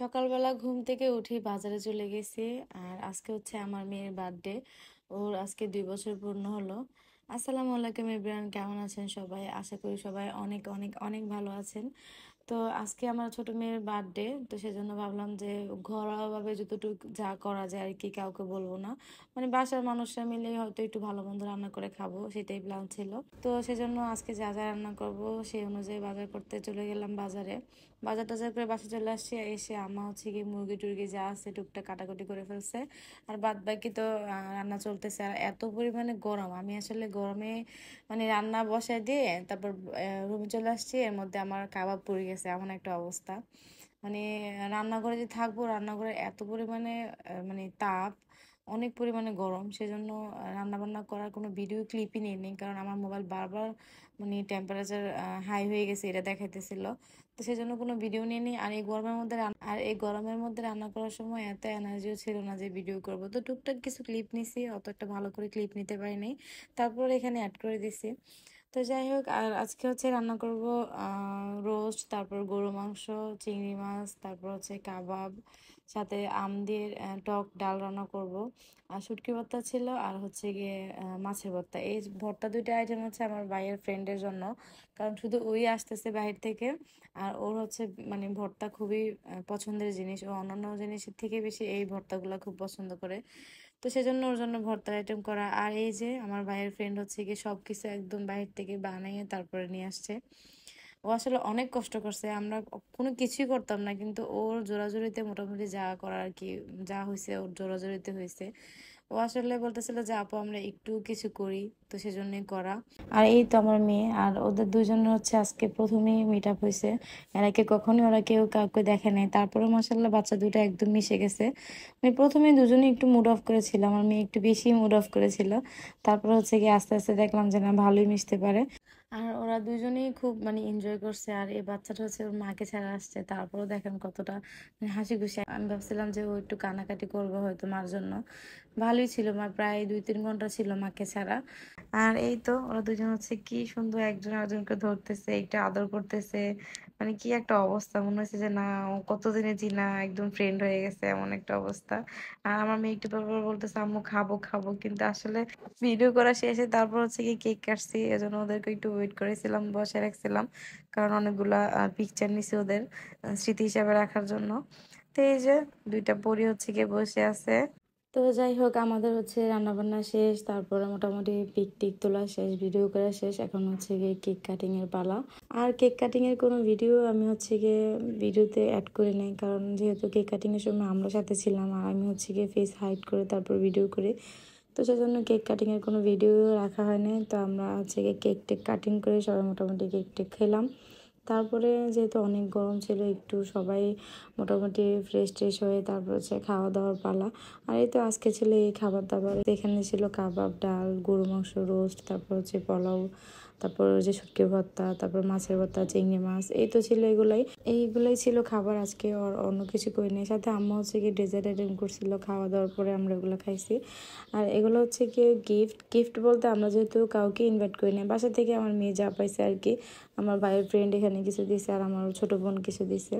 সকালবেলা ঘুম থেকে উঠে বাজারে চলে গেছি। আর আজকে হচ্ছে আমার মেয়ের বার্থডে। ওর আজকে 2 বছর পূর্ণ হলো। আসসালামু আলাইকুম এভরিওয়ান, কেমন আছেন সবাই? আশা করি সবাই অনেক অনেক অনেক ভালো আছেন। তো আজকে আমার ছোট মেয়ের বার্থডে, তো সেজন্য ভাবলাম যে ঘরোয়াভাবে যতটুকু যা করা যায় আর কি, কাউকে বলবো না, মানে বাসার মানুষরা মিলে হয়তো একটু ভালো মন্দ রান্না করে খাবো, সেটাই প্ল্যান ছিল। তো সেজন্য আজকে যা যা রান্না করব সেই অনুযায়ী বাজার করতে চলে গেলাম বাজারে। বাজার টাজার করে বাসা চলে আসছি, এসে আম্মা হচ্ছে কি মুরগি টুরগি যা আছে টুকটাক কাটাকুটি করে ফেলছে। আর বাদ বাকি তো রান্না চলতেছে। আর এত পরিমাণে গরম, আমি আসলে গরমে মানে রান্না বসায় দিয়ে তারপর রুমে চলে আসছি, এর মধ্যে আমার কাবাব পড়ে গেছে, এমন একটা অবস্থা। মানে রান্নাঘরে যে থাকবো, রান্নাঘরে এত পরিমাণে মানে তাপ, অনেক পরিমাণে গরম, সেজন্য রান্না বান্না করার কোনো ভিডিও ক্লিপই নেই, কারণ আমার মোবাইল বারবার মানে টেম্পারেচার হাই হয়ে গেছে এটা দেখাইতেছিল। তো সেজন্য কোনো ভিডিও নিইনি। আর এই গরমের মধ্যে রান্না করার সময় এত এনার্জিও ছিল না যে ভিডিও করব। তো টুকটাক কিছু ক্লিপ নিছি, অত একটা ভালো করে ক্লিপ নিতে পারিনি, তারপর এখানে অ্যাড করে দিছি। তো যাই হোক, আর আজকে হচ্ছে রান্না করব রোস্ট, তারপর গরু মাংস, চিংড়ি মাছ, তারপর হচ্ছে কাবাব, সাথে আম দিয়ে টক ডাল রান্না করব। আর শুটকি ভর্তা ছিল, আর হচ্ছে গিয়ে মাছের ভর্তা। এই ভর্তা দুইটা আইটেম হচ্ছে আমার ভাইয়ের ফ্রেন্ডের জন্য, কারণ শুধু ওই আসতেছে বাহির থেকে। আর ওর হচ্ছে মানে ভর্তা খুবই পছন্দের জিনিস, ও অন্যান্য জিনিসের থেকে বেশি এই ভর্তাগুলো খুব পছন্দ করে। তো সেজন্য ওর জন্য ভর্তার আইটেম করা। আর এই যে আমার ভাইয়ের ফ্রেন্ড হচ্ছে কি সবকিছু একদম বাইরে থেকে বানিয়ে তারপরে নিয়ে আসছে। ও আসলে অনেক কষ্ট করছে, আমরা কোনো কিছুই করতাম না, কিন্তু ওর জোরাজুরিতে মোটামুটি যা করার আর কি, যা হয়েছে ওর জোরাজুরিতে হয়েছে। ও আসলে বলতেছিল যে আপু আমরা একটু কিছু করি, তো সেজন্যই করা। আর এই তো আমার মেয়ে, আর ওদের দুজনের হচ্ছে আজকে প্রথমেই মিট আপ হয়েছে। এর আগে কখনোই ওরা কেউ কাউকে দেখে নাই, তারপরে মাসাল্লাহ বাচ্চা দুটো একদম মিশে গেছে। আমি প্রথমে দুজনে একটু মুড অফ করেছিল, আমার মেয়ে একটু বেশি মুড অফ করেছিল। তারপর হচ্ছে কি আস্তে আস্তে দেখলাম যে না, ভালোই মিশতে পারে। আর ওরা দুজনেই খুব মানে এনজয় করছে। আর এই বাচ্চাটা হচ্ছে ওর মাকে ছাড়া আসছে, তারপরেও দেখেন কতটা মানে হাসি খুশি। আমি ভাবছিলাম যে ও একটু কানাকাটি করবে হয়তো মার জন্য। ভালোই ছিল, মা প্রায় 2-3 ঘন্টা ছিল মাকে ছাড়া। আর এই তো ওরা দুজন হচ্ছে কি সুন্দর একজন আরেকজনকে ধরতেছে, একটা আদর করতেছে। মানে কি একটা অবস্থা, মনে হচ্ছে যে না, ও কতদিনে চিনা একদম ফ্রেন্ড হয়ে গেছে, এমন একটা অবস্থা। আর আমার মেয়ে একটু পর পর বলতেছে আম্মু খাবো খাবো, কিন্তু আসলে ভিডিও করা শেষে তারপর হচ্ছে কি কেক কাটছি, এজন্য ওদেরকে একটু ওয়েট করেছিলাম, বসে রাখছিলাম, কারণ অনেকগুলা পিকচার নিছি ওদের স্মৃতি হিসাবে রাখার জন্য। তো এই যে দুইটা পরি হচ্ছে গিয়ে বসে আছে। তো যাই হোক, আমাদের হচ্ছে রান্না বান্না শেষ, তারপরে মোটামুটি পিক টিক তোলা শেষ, ভিডিও করা শেষ, এখন হচ্ছে গিয়ে কেক কাটিং এর পালা। আর কেক কাটিং এর কোনো ভিডিও আমি হচ্ছে গিয়ে ভিডিওতে অ্যাড করে নেই, কারণ যেহেতু কেক কাটিং এর সময় আমরা সাথে ছিলাম, আর আমি হচ্ছে গিয়ে ফেস হাইড করে তারপর ভিডিও করি। তো সেজন্য কেক কাটিং এর কোনো ভিডিও রাখা হয়নি। তো আমরা হচ্ছে গিয়ে কেক টেক কাটিং করে সবাই মোটামুটি কেক টেক খেলাম। তারপরে যেহেতু অনেক গরম ছিল, একটু সবাই মোটামুটি ফ্রেশ ট্রেশ হয়ে তারপর হচ্ছে খাওয়া দাওয়ার পালা। আর এই তো আজকে ছিল এই খাবার দাবার, এখানে ছিল কাবাব, ডাল, গরু মাংস, রোস্ট, তারপর হচ্ছে পোলাও, তারপর যে শুটকি ভর্তা, তারপর মাছের ভর্তা, চিংড়ি মাছ, এই তো ছিল এইগুলাই ছিল খাবার আজকে। আর অন্য কিছু করিনি। সাথে আম্মা হচ্ছে কি ডেজার্ট আইটেম করছিল, খাওয়া দাওয়ার পরে আমরা এগুলো খাইছি। আর এগুলো হচ্ছে কি গিফট গিফট বলতে আমরা যেহেতু কাউকে ইনভাইট করি না, বাসা থেকে আমার মেয়ে যা পাইছে আর কি, আমার ভাইয়ের ফ্রেন্ড এখানে কিছু দিছে, আর আমার ছোট বোন কিছু দিছে।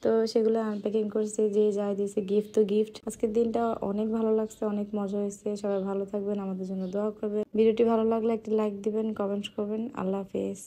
তো সেগুলো আনপ্যাকিং করছে, যে যা দিয়েছে গিফট। তো গিফট আজকের দিনটা অনেক ভালো লাগছে, অনেক মজা হয়েছে। সবাই ভালো থাকবেন, আমাদের জন্য দোয়া করবেন। ভিডিওটি ভালো লাগলে একটা লাইক দিবেন, কমেন্ট করবেন। আল্লাহ হাফেজ।